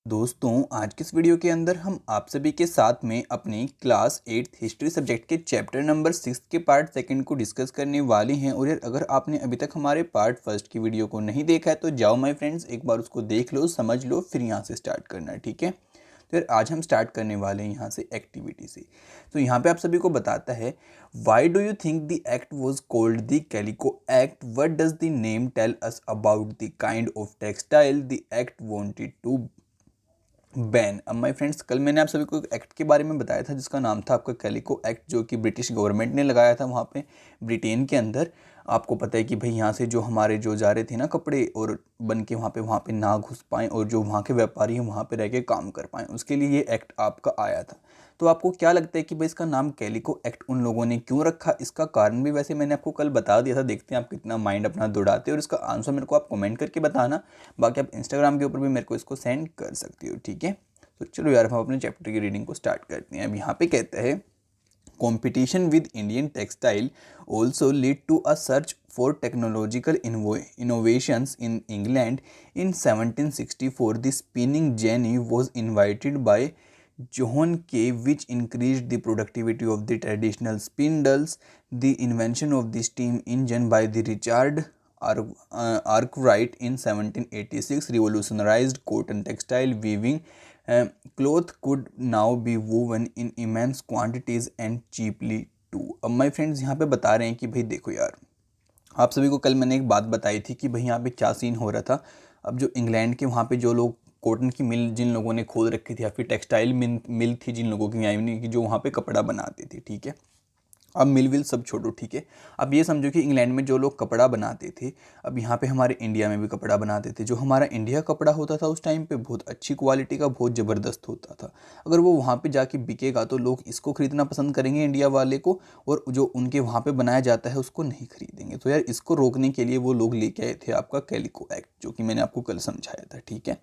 दोस्तों आज के इस वीडियो के अंदर हम आप सभी के साथ में अपनी क्लास 8 हिस्ट्री सब्जेक्ट के चैप्टर नंबर 6 के पार्ट सेकंड को डिस्कस करने वाले हैं। और यार अगर आपने अभी तक हमारे पार्ट फर्स्ट की वीडियो को नहीं देखा है तो जाओ माय फ्रेंड्स, एक बार उसको देख लो, समझ लो, फिर यहाँ से स्टार्ट करना है। ठीक है, तो यार आज हम स्टार्ट करने वाले हैं यहाँ से एक्टिविटी से। तो यहाँ पे आप सभी को बताता है, why do you think the act was called the calico act, what does the name tell us about the kind of textile the act wanted to ban. अब माय फ्रेंड्स, कल मैंने आप सभी को एक एक्ट के बारे में बताया था जिसका नाम था आपका कैलिको एक्ट, जो कि ब्रिटिश गवर्नमेंट ने लगाया था वहाँ पे ब्रिटेन के अंदर। आपको पता है कि भाई यहाँ से जो हमारे जो जा रहे थे ना कपड़े और बन के वहाँ पे ना घुस पाएँ और जो वहाँ के व्यापारी हैं वहाँ पे रह के काम कर पाएँ, उसके लिए ये एक्ट आपका आया था। तो आपको क्या लगता है कि भाई इसका नाम कैलिको एक्ट उन लोगों ने क्यों रखा? इसका कारण भी वैसे मैंने आपको कल बता दिया था। देखते हैं आप कितना माइंड अपना दौड़ाते हो और इसका आंसर मेरे को आप कमेंट करके बताना। बाकी आप इंस्टाग्राम के ऊपर भी मेरे को इसको सेंड कर सकती हो। ठीक है, तो चलो यार हम अपने चैप्टर की रीडिंग को स्टार्ट करते हैं। अब यहाँ पे कहता है, competition with Indian textile also led to a search for technological innovations in England. In 1764, the spinning jenny was invented by John Kay, which increased the productivity of the traditional spindles. The invention of the steam engine by the Richard Arkwright in 1786 revolutionized cotton textile weaving. Cloth could now be woven in immense quantities and cheaply too. अब my friends यहाँ पे बता रहे हैं कि भाई देखो यार, आप सभी को कल मैंने एक बात बताई थी कि भाई यहाँ पे क्या सीन हो रहा था। अब जो इंग्लैंड के वहाँ पे जो लोग कॉटन की मिल जिन लोगों ने खोल रखी थी या फिर टेक्सटाइल मिल थी जिन लोगों की, यानी कि जो वहाँ पे कपड़ा बनाती थी। ठीक है, अब मिल विल सब छोड़ो। ठीक है, अब ये समझो कि इंग्लैंड में जो लोग कपड़ा बनाते थे, अब यहाँ पे हमारे इंडिया में भी कपड़ा बनाते थे। जो हमारा इंडिया कपड़ा होता था उस टाइम पे बहुत अच्छी क्वालिटी का, बहुत ज़बरदस्त होता था। अगर वो वहाँ पे जाके बिकेगा तो लोग इसको ख़रीदना पसंद करेंगे इंडिया वाले को, और जो उनके वहाँ पे बनाया जाता है उसको नहीं खरीदेंगे। तो यार इसको रोकने के लिए वो लोग लेके आए थे आपका कैलिको एक्ट, जो कि मैंने आपको कल समझाया था। ठीक है,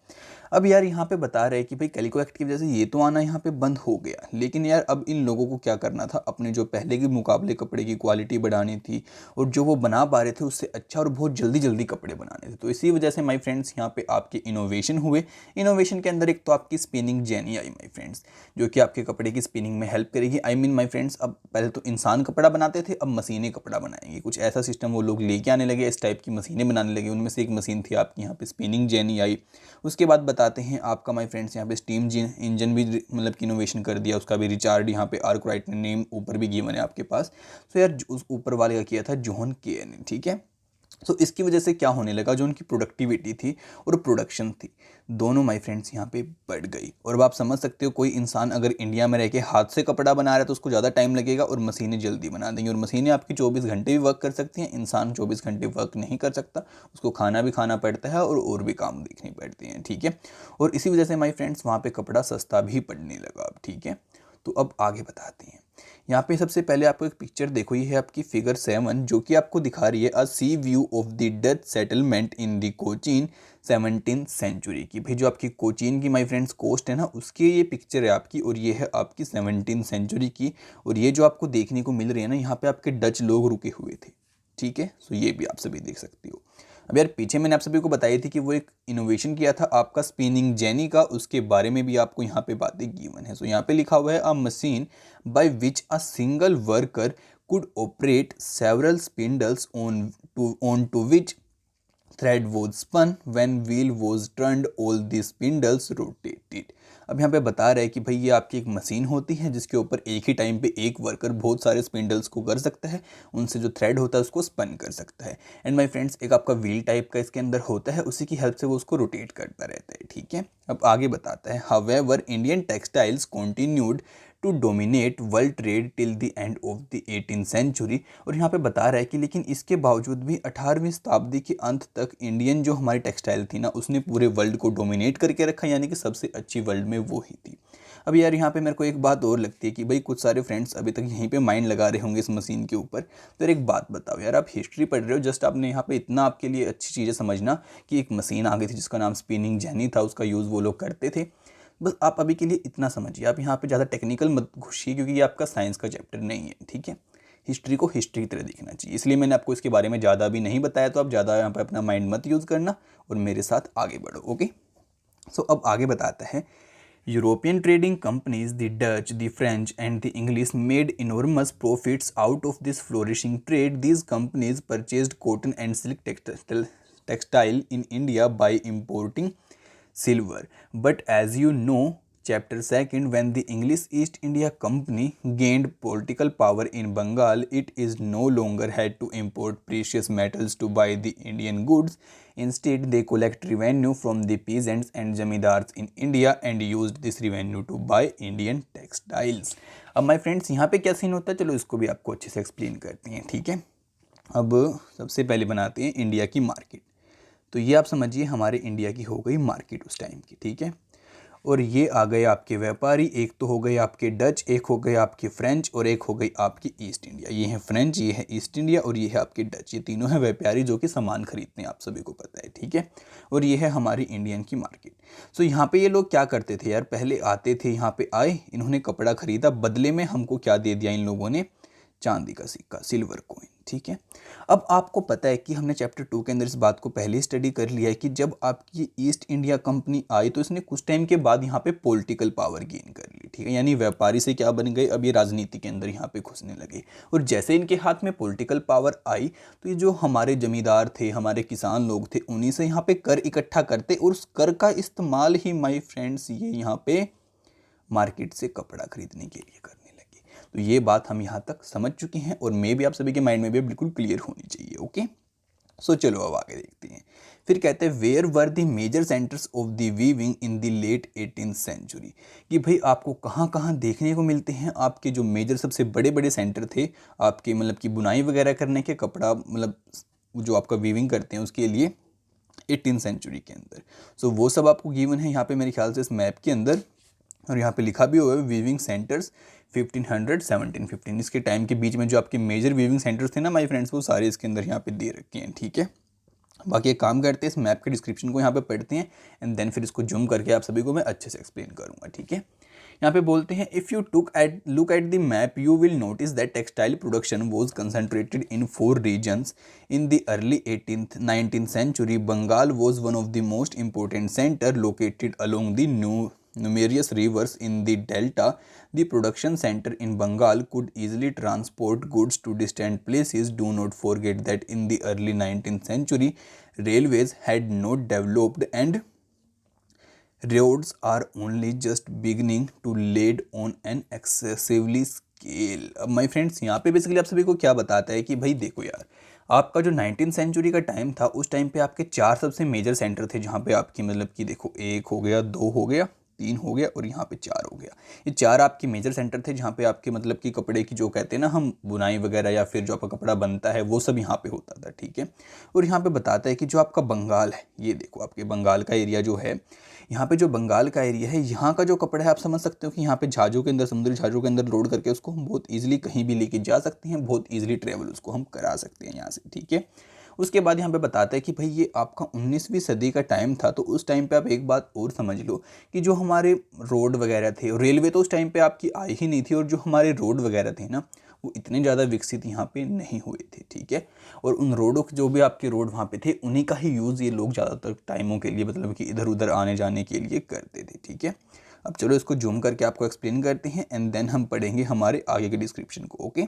अब यार यहाँ पे बता रहे हैं कि भाई कैलिको एक्ट की वजह से ये तो आना यहाँ पे बंद हो गया, लेकिन यार अब इन लोगों को क्या करना था, अपने जो पहले के मुकाबले कपड़े की क्वालिटी बढ़ानी थी और जो वो बना पा रहे थे उससे अच्छा और बहुत जल्दी जल्दी कपड़े बनाने थे। तो इसी वजह से माय फ्रेंड्स यहाँ पे आपके इनोवेशन हुए। इनोवेशन के अंदर एक तो आपकी spinning jenny I my friends, जो कि आपके कपड़े की स्पिनिंग में हेल्प करेगी। आई मीन माय फ्रेंड्स, अब पहले तो इंसान कपड़ा बनाते थे, अब मशीनें कपड़ा बनाएंगी। कुछ ऐसा सिस्टम वो लोग लेके आने लगे, इस टाइप की मशीनें बनाने लगे। उनमें से एक मशीन थी आपकी यहाँ पे स्पिनिंग जेनी आई। उसके बाद बताते हैं आपका माय फ्रेंड्स यहाँ पे स्टीम इंजन भी मतलब कि इनोवेशन कर दिया। उसका भी रिचार्ड यहाँ पे आर्कराइट ने नेम ऊपर भी गिवन है आपके पास। तो यार उस ऊपर वाले का किया था जॉन के ने। ठीक है, तो इसकी वजह से क्या होने लगा, जो उनकी प्रोडक्टिविटी थी और प्रोडक्शन थी, दोनों माय फ्रेंड्स यहाँ पे बढ़ गई। और अब आप समझ सकते हो, कोई इंसान अगर इंडिया में रह के हाथ से कपड़ा बना रहा है तो उसको ज़्यादा टाइम लगेगा और मशीनें जल्दी बना देंगी। और मशीनें आपकी 24 घंटे भी वर्क कर सकती हैं, इंसान 24 घंटे वर्क नहीं कर सकता, उसको खाना भी खाना पड़ता है और भी काम देखने पड़ते हैं। ठीक है, और इसी वजह से माय फ्रेंड्स वहाँ पर कपड़ा सस्ता भी पड़ने लगा अब। ठीक है, तो अब आगे बताते हैं। यहाँ पे सबसे पहले आपको एक पिक्चर देखो, ये है आपकी फिगर 7, जो कि आपको दिखा रही है a sea view of the Dutch settlement in the Cochin 17th century की। भाई जो आपकी कोचीन की माय फ्रेंड्स कोस्ट है ना, उसकी ये पिक्चर है आपकी, और ये है आपकी 17th सेंचुरी की। और ये जो आपको देखने को मिल रही है ना, यहाँ पे आपके डच लोग रुके हुए थे। ठीक है, सो ये भी आप सभी देख सकते हो। अब यार पीछे मैंने आप सभी को बताई थी कि वो एक इनोवेशन किया था आपका स्पिनिंग जेनी का, उसके बारे में भी आपको यहाँ पे बातें गिवन है। सो यहाँ पे लिखा हुआ है, a machine by which a single worker could operate several spindles on to which thread was spun when wheel was turned, all the spindles rotated। अब यहाँ पे बता रहा है कि भाई ये आपकी एक मशीन होती है जिसके ऊपर एक ही टाइम पे एक वर्कर बहुत सारे स्पिंडल्स को कर सकता है, उनसे जो थ्रेड होता है उसको स्पन कर सकता है। एंड माय फ्रेंड्स, एक आपका व्हील टाइप का इसके अंदर होता है, उसी की हेल्प से वो उसको रोटेट करता रहता है। ठीक है, अब आगे बताता है, however Indian textiles continued to dominate world trade till the end of the 18th century. और यहाँ पे बता रहा है कि लेकिन इसके बावजूद भी 18वीं शताब्दी के अंत तक इंडियन जो हमारी टेक्सटाइल थी ना, उसने पूरे वर्ल्ड को डोमिनेट करके रखा, यानी कि सबसे अच्छी वर्ल्ड में वो ही थी। अब यार यहाँ पे मेरे को एक बात और लगती है कि भाई कुछ सारे फ्रेंड्स अभी तक यहीं पे माइंड लगा रहे होंगे इस मशीन के ऊपर। तो यार एक बात बताओ यार, आप हिस्ट्री पढ़ रहे हो, जस्ट आपने यहाँ पे इतना आपके लिए अच्छी चीज़ें समझना कि एक मशीन आ गई थी जिसका नाम स्पिनिंग जेनी था, उसका यूज़ वो लोग करते थे। बस आप अभी के लिए इतना समझिए, आप यहाँ पे ज़्यादा टेक्निकल मत घुसिए, क्योंकि ये आपका साइंस का चैप्टर नहीं है। ठीक है, हिस्ट्री को हिस्ट्री की तरह देखना चाहिए, इसलिए मैंने आपको इसके बारे में ज़्यादा भी नहीं बताया। तो आप ज़्यादा यहाँ पे अपना माइंड मत यूज़ करना और मेरे साथ आगे बढ़ो। ओके, सो अब आगे बताता है, European trading companies the Dutch, the French and the English made enormous profits out of this flourishing trade. These companies purchased cotton and silk textile in India by importing silver. But as you know, chapter 2, when the English East India Company gained political power in Bengal, it is no longer had to import precious metals to buy the Indian goods. Instead, they collect revenue from the peasants and zamindars in India and used this revenue to buy Indian textiles. अब my friends यहाँ पे क्या scene होता है, चलो इसको भी आपको अच्छे से एक्सप्लेन करते हैं, ठीक है। अब सबसे पहले बनाते हैं इंडिया की मार्केट। तो ये आप समझिए हमारे इंडिया की हो गई मार्केट उस टाइम की, ठीक है। और ये आ गए आपके व्यापारी, एक तो हो गए आपके डच, एक हो गए आपके फ्रेंच और एक हो गई आपकी ईस्ट इंडिया। ये है फ्रेंच, ये है ईस्ट इंडिया और ये है आपके डच। ये तीनों हैं व्यापारी जो कि सामान खरीदते हैं, आप सभी को पता है, ठीक है। और ये है हमारी इंडियन की मार्केट। सो यहाँ पे ये लोग क्या करते थे यार, पहले आते थे, यहाँ पे आए, इन्होंने कपड़ा खरीदा, बदले में हमको क्या दे दिया इन लोगों ने, चांदी का सिक्का, सिल्वर कॉइन, ठीक है। अब आपको पता है कि हमने चैप्टर 2 के अंदर इस बात को पहले ही स्टडी कर लिया है कि जब आपकी ईस्ट इंडिया कंपनी आई तो इसने कुछ टाइम के बाद यहाँ पे पॉलिटिकल पावर गेन कर ली, ठीक है। यानी व्यापारी से क्या बन गए, अब ये राजनीति के अंदर यहाँ पे घुसने लगे। और जैसे इनके हाथ में पॉलिटिकल पावर आई तो ये जो हमारे जमींदार थे, हमारे किसान लोग थे, उन्हीं से यहाँ पे कर इकट्ठा करते और उस कर का इस्तेमाल ही माई फ्रेंड्स ये यहाँ पे मार्केट से कपड़ा खरीदने के लिए करने लगे। तो ये बात हम यहाँ तक समझ चुके हैं और मे भी आप सभी के माइंड में भी बिल्कुल क्लियर होनी चाहिए, ओके। सो चलो अब आगे देखते हैं। फिर कहते हैं where were the major centres of the weaving in the late 18th century, कि भाई आपको कहाँ कहाँ देखने को मिलते हैं आपके जो मेजर सबसे बड़े बड़े सेंटर थे आपके, मतलब कि बुनाई वगैरह करने के, कपड़ा मतलब जो आपका वीविंग करते हैं उसके लिए 18th सेंचुरी के अंदर। सो वो सब आपको गिवन है यहाँ पे मेरे ख्याल से इस मैप के अंदर, और यहाँ पे लिखा भी हुआ है वीविंग सेंटर्स 1500 1715। इसके टाइम के बीच में जो आपके मेजर वीविंग सेंटर्स थे ना माय फ्रेंड्स, वो सारे इसके अंदर यहाँ पे दे रखे हैं, ठीक है। बाकी एक काम करते हैं, इस मैप के डिस्क्रिप्शन को यहाँ पे पढ़ते हैं एंड देन फिर इसको जूम करके आप सभी को मैं अच्छे से एक्सप्लेन करूँगा, ठीक है। यहाँ पे बोलते हैं if you look at the map you will notice that textile production was concentrated in 4 regions in the early 19th century. Bengal was one of the most important centre located along the numerous rivers in the delta. The production center in Bengal could easily transport goods to distant places. Do not forget that in the early 19th century, railways had not developed and roads are only just beginning to laid on an excessively scale. अब my friends यहाँ पे basically आप सभी को क्या बताता है कि भाई देखो यार, आपका जो 19th सेंचुरी का टाइम था उस टाइम पे आपके 4 सबसे मेजर सेंटर थे जहाँ पे आपकी मतलब कि देखो 1 हो गया, 2 हो गया, 3 हो गया और यहाँ पे 4 हो गया। ये 4 आपके मेजर सेंटर थे जहाँ पे आपके मतलब कि कपड़े की जो कहते हैं ना हम बुनाई वगैरह या फिर जो आपका कपड़ा बनता है वो सब यहाँ पे होता था, ठीक है। और यहाँ पे बताता है कि जो आपका बंगाल है, ये देखो आपके बंगाल का एरिया जो है, यहाँ पे जो बंगाल का एरिया है, यहाँ का जो कपड़ा है आप समझ सकते हो कि यहाँ पे जहाज़ों के अंदर, समुद्री जहाज़ों के अंदर लोड करके उसको हम बहुत ईजिली कहीं भी लेके जा सकते हैं, बहुत ईजिली ट्रेवल उसको हम करा सकते हैं यहाँ से, ठीक है। उसके बाद यहाँ पे बताता है कि भाई ये आपका 19वीं सदी का टाइम था, तो उस टाइम पे आप एक बात और समझ लो कि जो हमारे रोड वगैरह थे, रेलवे तो उस टाइम पे आपकी आई ही नहीं थी, और जो हमारे रोड वगैरह थे ना वो इतने ज़्यादा विकसित यहाँ पे नहीं हुए थे, ठीक है। और उन रोडों के जो भी आपके रोड वहाँ पे थे उन्हीं का ही यूज़ ये लोग ज़्यादातर टाइमों के लिए मतलब कि इधर उधर आने जाने के लिए करते थे, ठीक है। अब चलो इसको जूम करके आपको एक्सप्लेन करते हैं एंड देन हम पढ़ेंगे हमारे आगे के डिस्क्रिप्शन को, ओके।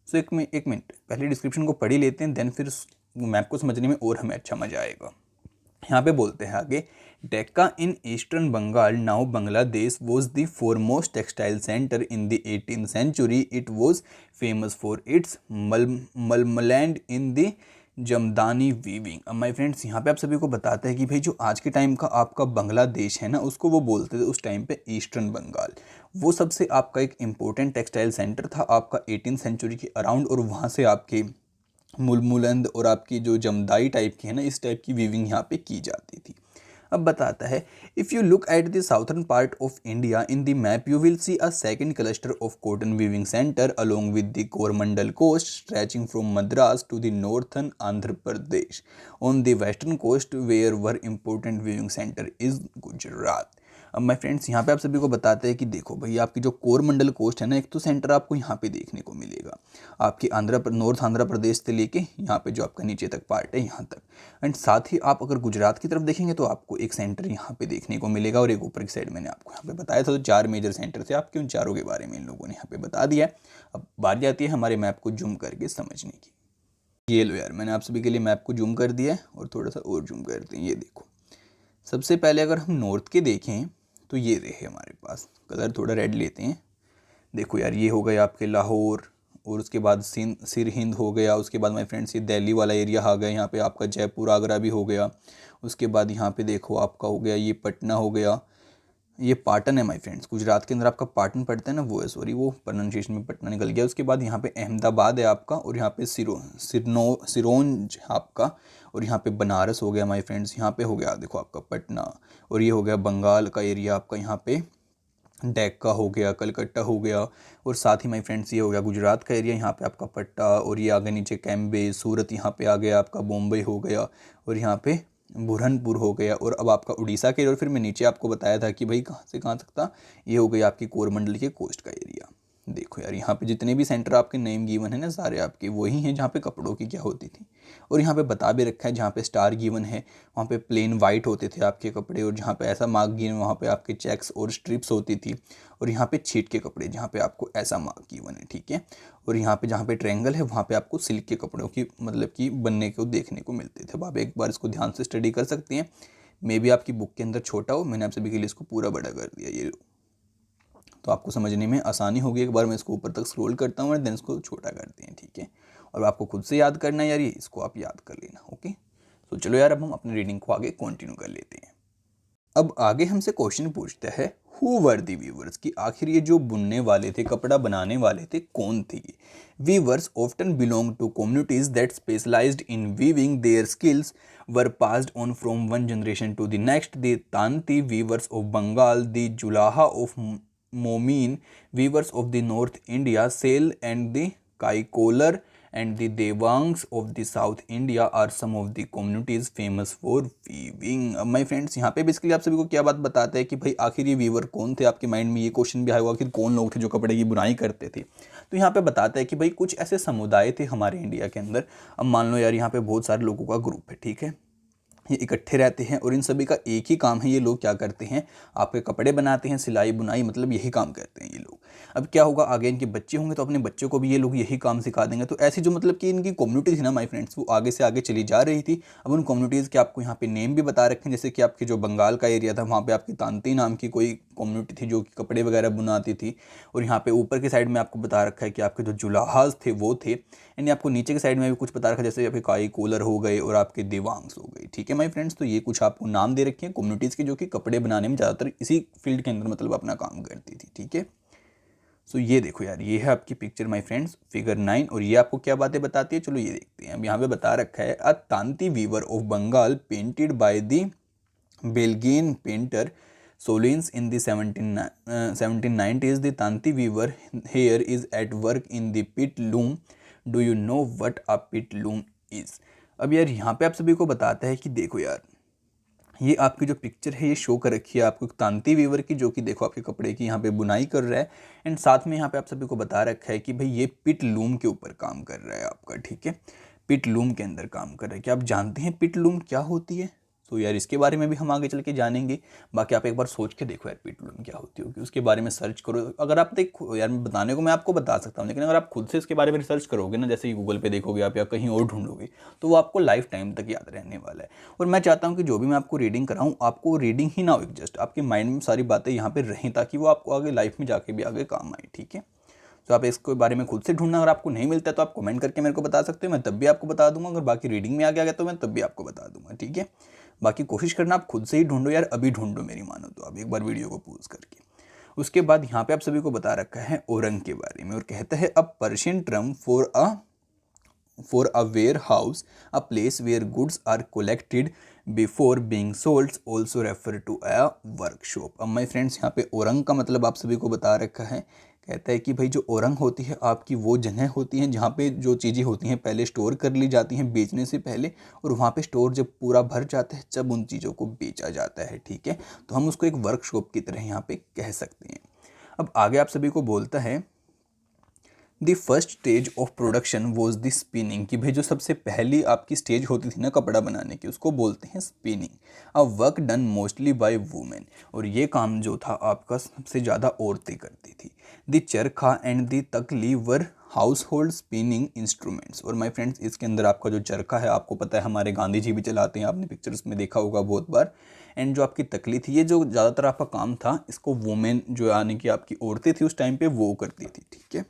सो एक मिनट पहले डिस्क्रिप्शन को पढ़ ही लेते हैं, देन फिर मैप को समझने में और हमें अच्छा मजा आएगा। यहाँ पे बोलते हैं आगे, Dhaka in eastern Bengal now Bangladesh was the foremost textile centre in the 18th century. It was famous for its mulmul and in the jamdani weaving. अब माय फ्रेंड्स यहाँ पे आप सभी को बताते हैं कि भाई जो आज के टाइम का आपका बांग्लादेश है ना, उसको वो बोलते थे उस टाइम पे ईस्टर्न बंगाल। वो सबसे आपका एक इम्पोर्टेंट टेक्सटाइल सेंटर था आपका 18th सेंचुरी के अराउंड, और वहाँ से आपके मुलमुलंद और आपकी जो जमदाई टाइप की है ना, इस टाइप की वीविंग यहाँ पे की जाती थी। अब बताता है if you look at the southern part of India in the map you will see a second cluster of cotton weaving centre along with the Coromandel coast stretching from Madras to the northern Andhra Pradesh. On the western coast where were important weaving centre is Gujarat. अब my friends यहाँ पे आप सभी को बताते हैं कि देखो भाई आपकी जो कोरमंडल कोस्ट है ना, एक तो सेंटर आपको यहाँ पे देखने को मिलेगा आपकी नॉर्थ आंध्र प्रदेश से लेके यहाँ पे जो आपका नीचे तक पार्ट है यहाँ तक। एंड साथ ही आप अगर गुजरात की तरफ देखेंगे तो आपको एक सेंटर यहाँ पे देखने को मिलेगा और एक ऊपर की साइड मैंने आपको यहाँ पे बताया था। तो 4 मेजर सेंटर थे आपके, उन चारों के बारे में इन लोगों ने यहाँ पे बता दिया है। अब बारी आती है हमारे मैप को जूम करके समझने की। ये लो यार, मैंने आप सभी के लिए मैप को जूम कर दिया है और थोड़ा सा और जूम करते हैं। ये देखो, सबसे पहले अगर हम नॉर्थ के देखें तो ये रहे हमारे पास, कलर थोड़ा रेड लेते हैं। देखो यार, ये हो गया आपके लाहौर और उसके बाद सिरहिंद हो गया। उसके बाद माय फ्रेंड्स ये दिल्ली वाला एरिया आ गया, यहाँ पे आपका जयपुर आगरा भी हो गया। उसके बाद यहाँ पे देखो आपका हो गया ये पटना हो गया, ये पाटन है माय फ्रेंड्स, गुजरात के अंदर आपका पाटन पड़ता है ना, वो है, सॉरी वो प्रोनाउंसिएशन में पटना निकल गया। उसके बाद यहाँ पे अहमदाबाद है आपका और यहाँ पे सिरोंज आपका, और यहाँ पे बनारस हो गया माय फ्रेंड्स। यहाँ पे हो गया देखो आपका पटना, और ये हो गया बंगाल का एरिया आपका, यहाँ पे डेक्का हो गया, कलकत्ता हो गया। और साथ ही माय फ्रेंड्स ये हो गया गुजरात का एरिया, यहाँ पे आपका पट्टा, और ये आगे नीचे कैम्बे सूरत यहाँ पे आ गया आपका, बॉम्बे हो गया, और यहाँ पे बुरहानपुर हो गया। और अब आपका उड़ीसा के एरिया, और फिर मैं नीचे आपको बताया था कि भाई कहाँ से कहाँ तक था, ये हो गई आपकी कोरमंडल के कोस्ट का एरिया। देखो यार, यहाँ पे जितने भी सेंटर आपके नेम गिवन है ना, सारे आपके वही हैं जहाँ पे कपड़ों की क्या होती थी। और यहाँ पे बता भी रखा है, जहाँ पे स्टार गिवन है वहाँ पे प्लेन वाइट होते थे आपके कपड़े, और जहाँ पे ऐसा मार्क गिवन वहाँ पे आपके चेक्स और स्ट्रिप्स होती थी। और यहाँ पे छीट के कपड़े जहाँ पे आपको ऐसा मार्क गिवन है, ठीक है। और यहाँ पे जहाँ पे ट्रायंगल है वहाँ पे आपको सिल्क के कपड़ों की मतलब कि बनने को देखने को मिलते थे। अब आप एक बार इसको ध्यान से स्टडी कर सकते हैं, मे बी आपकी बुक के अंदर छोटा हो, मैंने आप सभी के लिए इसको पूरा बड़ा कर दिया, ये तो आपको समझने में आसानी होगी। एक बार मैं इसको ऊपर तक स्क्रॉल करता हूँ और देन इसको छोटा करते हैं, ठीक है। और आपको खुद से याद करना है यार, ये इसको आप याद कर लेना, ओके। तो चलो यार, अब हम अपनी रीडिंग को आगे कंटिन्यू कर लेते हैं। अब आगे हमसे क्वेश्चन पूछता है, हु वर दी वीवर्स, कि आखिर ये जो बुनने वाले थे, कपड़ा बनाने वाले थे, कौन थे ये। Weavers often belong to communities that specialised in weaving, their skills were passed on from one generation to the next. The Tanti weavers of Bengal, the julaha of Momin weavers of the north India, Sale and the Kaikollar and the Devangs of the South India are some of the communities famous for weaving। अब my friends, यहाँ पे basically आप सभी को क्या बात बताता है कि भाई आखिर ये वीवर कौन थे। आपके माइंड में ये क्वेश्चन भी आया होगा, आखिर कौन लोग थे जो कपड़े की बुनाई करते थे। तो यहाँ पे बताता है कि भाई कुछ ऐसे समुदाय थे हमारे इंडिया के अंदर। अब मान लो यार, यहाँ पे बहुत सारे लोगों का ग्रुप है, ठीक है, ये इकट्ठे रहते हैं और इन सभी का एक ही काम है। ये लोग क्या करते हैं, आपके कपड़े बनाते हैं, सिलाई बुनाई, मतलब यही काम करते हैं ये लोग। अब क्या होगा, आगे इनके बच्चे होंगे तो अपने बच्चों को भी ये लोग यही काम सिखा देंगे। तो ऐसी जो मतलब कि इनकी कम्युनिटी थी ना माय फ्रेंड्स, वो आगे से आगे चली जा रही थी। अब उन कम्युनिटीज़ के आपको यहाँ पे नेम भी बता रखे हैं, जैसे कि आपके जो बंगाल का एरिया था वहाँ पे आपकी तांती नाम की कोई कम्युनिटी थी जो कि कपड़े वगैरह बनाती थी। और यहाँ पे ऊपर की साइड में आपको बता रखा है कि आपके जो जुलाहाज थे वो थे। यानी आपको नीचे की साइड में भी कुछ बता रखा है, जैसे आपके काई कोलर हो गए और आपके देवांग्स हो गए, ठीक है माय फ्रेंड्स। तो ये कुछ आपको नाम दे रखे हैं कम्युनिटीज़ के, जो कि कपड़े बनाने में ज़्यादातर इसी फील्ड के अंदर मतलब अपना काम करती थी, ठीक है। सो ये देखो यार, ये है आपकी पिक्चर माय फ्रेंड्स, फिगर 9। और ये आपको क्या बातें बताती है, चलो ये देखते हैं। अब यहाँ पे बता रखा है, a Tanti weaver of Bengal painted by the Belgian painter Solins in the 1790s. The Tanti weaver here is at work in the pit loom. Do you know what a pit loom is? अब यार यहाँ पे आप सभी को बताता है कि देखो यार, ये आपकी जो पिक्चर है ये शो कर रखी है आपको तांती वीवर की, जो कि देखो आपके कपड़े की यहाँ पे बुनाई कर रहा है। एंड साथ में यहाँ पे आप सभी को बता रखा है कि भाई ये पिट लूम के ऊपर काम कर रहा है आपका, ठीक है, पिट लूम के अंदर काम कर रहा है। क्या आप जानते हैं पिट लूम क्या होती है? तो यार इसके बारे में भी हम आगे चल के जानेंगे। बाकी आप एक बार सोच के देखो यार पिट लूम क्या होती होगी, उसके बारे में सर्च करो। अगर आप देखो यार, मैं बताने को मैं आपको बता सकता हूँ, लेकिन अगर आप खुद से इसके बारे में रिसर्च करोगे ना, जैसे गूगल पे देखोगे आप या कहीं और ढूंढोगे, तो वो आपको लाइफ टाइम तक याद रहने वाला है। और मैं चाहता हूँ कि जो भी मैं आपको रीडिंग कराऊँ, आपको रीडिंग ही ना हो, जस्ट आपके माइंड में सारी बातें यहाँ पर रहें, ताकि वो आपको आगे लाइफ में जाके भी आगे काम आए, ठीक है। तो आप इसके बारे में खुद से ढूंढना, अगर आपको नहीं मिलता है तो आप कमेंट करके मेरे को बता सकते हो, मैं तब भी आपको बता दूंगा। अगर बाकी रीडिंग में आ गया तो मैं तब भी आपको बता दूंगा, ठीक है। बाकी कोशिश करना आप खुद से ही ढूंढो यार, अभी ढूंढो मेरी मानो तो आप एक बार वीडियो को पॉज करके। उसके बाद यहाँ पे आप सभी को बता रखा है ओरंग के बारे में, और कहता है a Persian term for a warehouse, a place where goods are collected before being sold also refer to a workshop. अब माय फ्रेंड्स यहाँ पे ओरंग का मतलब आप सभी को बता रखा है। कहता है कि भाई जो ओरंग होती है आपकी वो जगह होती है जहाँ पे जो चीज़ें होती हैं पहले स्टोर कर ली जाती हैं बेचने से पहले, और वहाँ पे स्टोर जब पूरा भर जाता है जब उन चीज़ों को बेचा जाता है। ठीक है, तो हम उसको एक वर्कशॉप की तरह यहाँ पे कह सकते हैं। अब आगे आप सभी को बोलता है the first stage of production was the spinning, कि भाई जो सबसे पहली आपकी स्टेज होती थी ना कपड़ा बनाने की उसको बोलते हैं spinning. A work done mostly by women, और ये काम जो था आपका सबसे ज़्यादा औरतें करती थी। द चरखा एंड द तकली वर हाउस होल्ड स्पिनिंग इंस्ट्रूमेंट्स। और माय फ्रेंड्स इसके अंदर आपका जो चरखा है आपको पता है हमारे गांधी जी भी चलाते हैं, आपने पिक्चर्स में देखा होगा बहुत बार। एंड जो आपकी तकली थी ये जो ज़्यादातर आपका काम था इसको वुमेन जो यानी कि आपकी औरतें थी उस टाइम पे वो करती थी। ठीक है,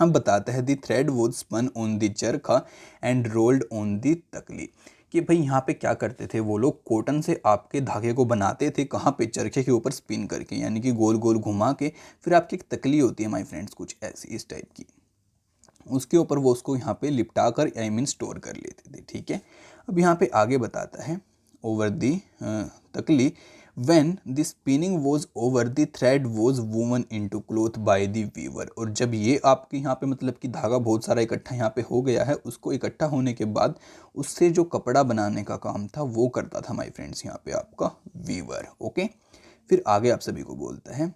हम बताते हैं the thread was spun on the charkha and rolled on the तकली, कि भाई यहाँ पे क्या करते थे वो लोग कॉटन से आपके धागे को बनाते थे, कहाँ पे चरखे के ऊपर स्पिन करके यानी कि गोल गोल घुमा के, फिर आपकी एक तकली होती है माय फ्रेंड्स कुछ ऐसी इस टाइप की, उसके ऊपर वो उसको यहाँ पे लिपटा कर आई मीन स्टोर कर लेते थे। ठीक है, अब यहाँ पे आगे बताता है ओवर दी तकली when the spinning was over the thread was woven into cloth by the weaver। और जब ये आपके यहाँ पे मतलब कि धागा बहुत सारा इकट्ठा यहाँ पे हो गया है, उसको इकट्ठा होने के बाद उससे जो कपड़ा बनाने का काम था वो करता था माय फ्रेंड्स यहाँ पे आपका वीवर। ओके, फिर आगे आप सभी को बोलता है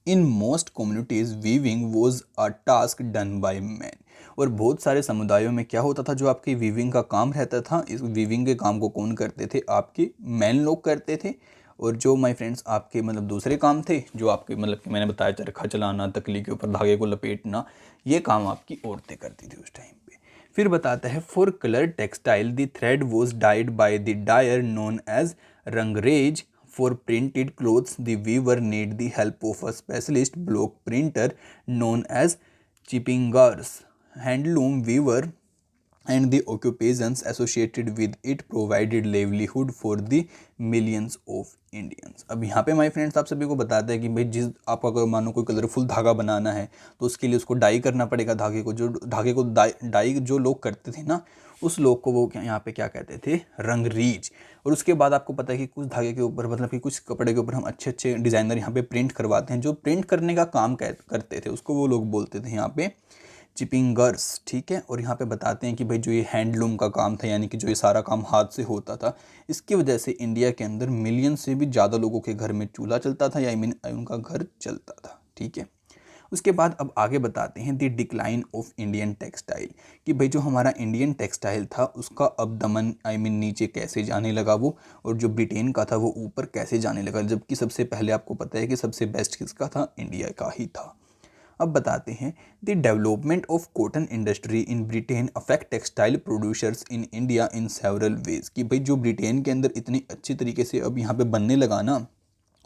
in most communities weaving was a task done by man. और बहुत सारे समुदायों में क्या होता था जो आपकी वीविंग का काम रहता था, इस वीविंग के काम को कौन करते थे, आपके मैन लोग करते थे। और जो माय फ्रेंड्स आपके मतलब दूसरे काम थे जो आपके मतलब कि मैंने बताया चरखा चलाना, तकली के ऊपर धागे को लपेटना, ये काम आपकी औरतें करती थी उस टाइम पे। फिर बताता है for colour textile the thread was dyed by the dyer known as rangrez. For printed clothes, the weaver need the help of a specialist block printer known as chippingers. Handloom weaver and the occupations associated with it provided livelihood for the millions of Indians। अब यहाँ पे my friends आप सभी को बताते हैं कि भाई जिस आप अगर मानो कोई कलरफुल धागा बनाना है तो उसके लिए उसको डाई करना पड़ेगा धागे को, जो धागे को डाई जो लोग करते थे ना उस लोग को वो यहाँ पे क्या कहते थे, रंगरीज। और उसके बाद आपको पता है कि कुछ धागे के ऊपर मतलब कि कुछ कपड़े के ऊपर हम अच्छे अच्छे डिज़ाइनर यहाँ पे प्रिंट करवाते हैं, जो प्रिंट करने का काम करते थे उसको वो लोग बोलते थे यहाँ पे चिपिंगर्स। ठीक है, और यहाँ पे बताते हैं कि भाई जो ये हैंडलूम का काम था यानी कि जो ये सारा काम हाथ से होता था, इसकी वजह से इंडिया के अंदर मिलियन से भी ज़्यादा लोगों के घर में चूल्हा चलता था या आई मीन उनका घर चलता था। ठीक है, उसके बाद अब आगे बताते हैं the decline of Indian textile, कि भाई जो हमारा इंडियन टेक्सटाइल था उसका अब दमन आई मीन नीचे कैसे जाने लगा वो, और जो ब्रिटेन का था वो ऊपर कैसे जाने लगा, जबकि सबसे पहले आपको पता है कि सबसे बेस्ट किसका था, इंडिया का ही था। अब बताते हैं the development of cotton industry in Britain affect textile producers in India in several ways, कि भाई जो ब्रिटेन के अंदर इतनी अच्छी तरीके से अब यहाँ पे बनने लगा ना,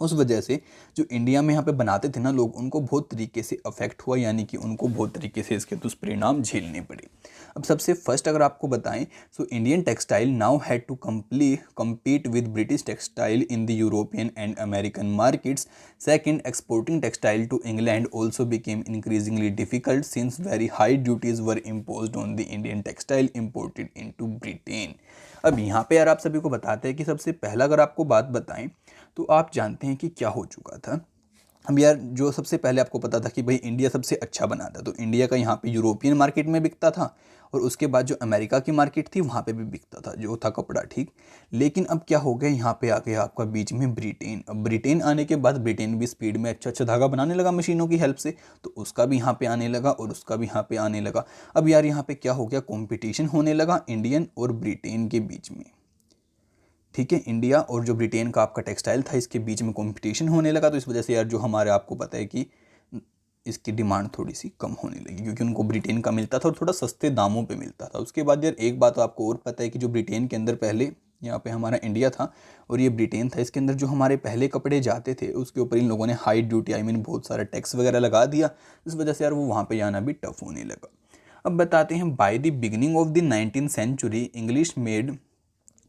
उस वजह से जो इंडिया में यहाँ पे बनाते थे ना लोग उनको बहुत तरीके से अफेक्ट हुआ, यानी कि उनको बहुत तरीके से इसके दुष्परिणाम झेलने पड़े। अब सबसे फर्स्ट अगर आपको बताएं so Indian textile now had to compete with British textile in the European and American markets. Second, exporting textile to England also became increasingly difficult since very high duties were imposed on the Indian textile imported into Britain. अब यहाँ पे यार आप सभी को बताते हैं कि सबसे पहला अगर आपको बात बताएं तो आप जानते हैं कि क्या हो चुका था। अब यार जो सबसे पहले आपको पता था कि भाई इंडिया सबसे अच्छा बनाता, तो इंडिया का यहाँ पे यूरोपियन मार्केट में बिकता था और उसके बाद जो अमेरिका की मार्केट थी वहाँ पे भी बिकता था जो था कपड़ा। ठीक, लेकिन अब क्या हो गया, यहाँ पे आ गया आपका बीच में ब्रिटेन। अब ब्रिटेन आने के बाद ब्रिटेन भी स्पीड में अच्छा अच्छा धागा बनाने लगा मशीनों की हेल्प से, तो उसका भी यहाँ पे आने लगा और उसका भी यहाँ पे आने लगा। अब यार यहाँ पे क्या हो गया, कॉम्पिटिशन होने लगा इंडियन और ब्रिटेन के बीच में। ठीक है, इंडिया और जो ब्रिटेन का आपका टेक्सटाइल था इसके बीच में कंपटीशन होने लगा, तो इस वजह से यार जो हमारे आपको पता है कि इसकी डिमांड थोड़ी सी कम होने लगी क्योंकि उनको ब्रिटेन का मिलता था और थोड़ा सस्ते दामों पे मिलता था। उसके बाद यार एक बात आपको और पता है कि जो ब्रिटेन के अंदर पहले यहाँ पे हमारा इंडिया था और ये ब्रिटेन था, इसके अंदर जो हमारे पहले कपड़े जाते थे उसके ऊपर इन लोगों ने हाई ड्यूटी आई मीन बहुत सारा टैक्स वगैरह लगा दिया, इस वजह से यार वो वहाँ पर जाना भी टफ होने लगा। अब बताते हैं by the beginning of the 19th century English made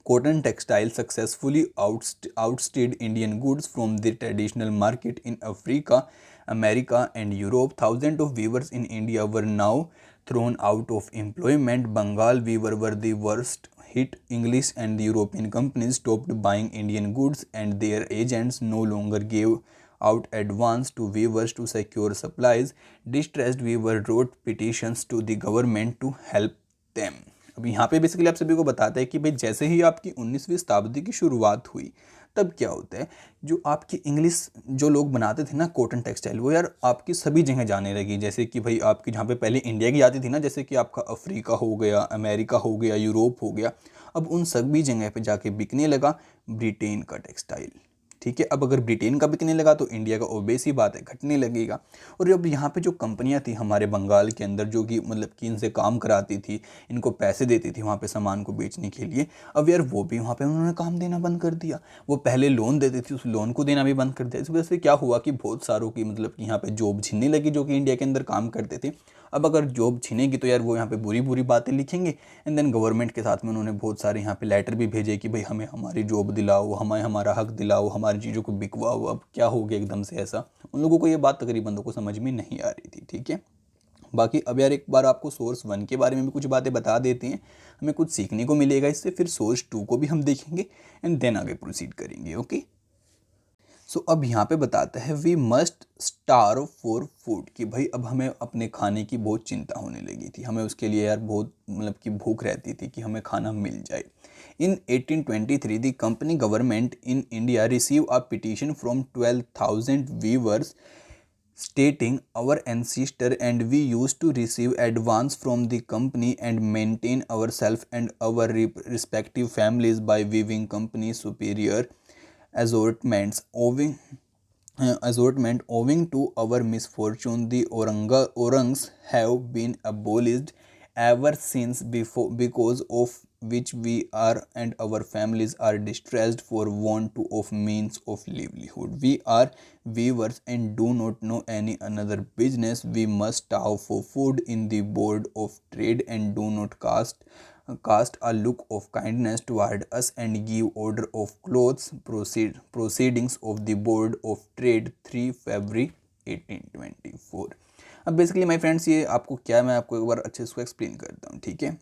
cotton textile successfully outstayed Indian goods from the traditional market in Africa, America and Europe. Thousands of weavers in India were now thrown out of employment. Bengal weaver were the worst hit, English and the European companies stopped buying Indian goods and their agents no longer gave out advance to weavers to secure supplies. Distressed weaver wrote petitions to the government to help them. अब यहाँ पे basically आप सभी को बताता है कि भाई जैसे ही आपकी 19वीं शताब्दी की शुरुआत हुई तब क्या होता है, जो आपकी इंग्लिश जो लोग बनाते थे ना कॉटन टेक्सटाइल, वो यार आपकी सभी जगह जाने लगी। जैसे कि भाई आपकी जहाँ पे पहले इंडिया की आती थी ना, जैसे कि आपका अफ्रीका हो गया, अमेरिका हो गया, यूरोप हो गया, अब उन सभी जगह पे जाके बिकने लगा ब्रिटेन का टेक्सटाइल। ठीक है, अब अगर ब्रिटेन का बिकने लगा तो इंडिया का ऑब्वियस ही बात है घटने लगेगा। और अब यहाँ पे जो कंपनियाँ थी हमारे बंगाल के अंदर जो कि मतलब कि इनसे काम कराती थी, इनको पैसे देती थी वहाँ पे सामान को बेचने के लिए, अब यार वो भी वहाँ पे उन्होंने काम देना बंद कर दिया। वो पहले लोन देती थी, उस लोन को देना भी बंद कर दिया। इस वजह से क्या हुआ कि बहुत सारों की मतलब कि यहाँ पे जॉब छीनने लगी जो कि इंडिया के अंदर काम करते थे। अब अगर जॉब छीनेगी तो यार वो यहाँ पे बुरी बुरी बातें लिखेंगे। एंड देन गवर्नमेंट के साथ में उन्होंने बहुत सारे यहाँ पे लेटर भी भेजे कि भाई हमें हमारी जॉब दिलाओ, हमें हमारा हक दिलाओ, हमारी चीज़ों को बिकवाओ। अब क्या हो गया एकदम से ऐसा, उन लोगों को ये बात तकरीबन बंदों को समझ में नहीं आ रही थी। ठीक है, बाकी अब यार एक बार आपको सोर्स 1 के बारे में भी कुछ बातें बता देते हैं, हमें कुछ सीखने को मिलेगा इससे। फिर सोर्स 2 को भी हम देखेंगे एंड देन आगे प्रोसीड करेंगे। ओके, सो अब यहाँ पे बताता है we must starve for food, कि भाई अब हमें अपने खाने की बहुत चिंता होने लगी थी, हमें उसके लिए यार बहुत मतलब कि भूख रहती थी कि हमें खाना मिल जाए। In 1823 the company government in India receive a petition from 12,000 weavers stating our ancestor and we used to receive advance from the company and maintain ourselves and our respective families by weaving company superior assortment owing to our misfortune. The orangs have been abolished ever since, before because of which we are and our families are distressed for want of means of livelihood. We are weavers and do not know any another business. We must starve for food in the board of trade and do not cast a look of kindness toward us and give order of clothes. Proceedings of the board of trade 3 February 1824। अब basically my friends ये आपको क्या, मैं आपको एक बार अच्छे से इसको एक्सप्लेन करता हूँ। ठीक है,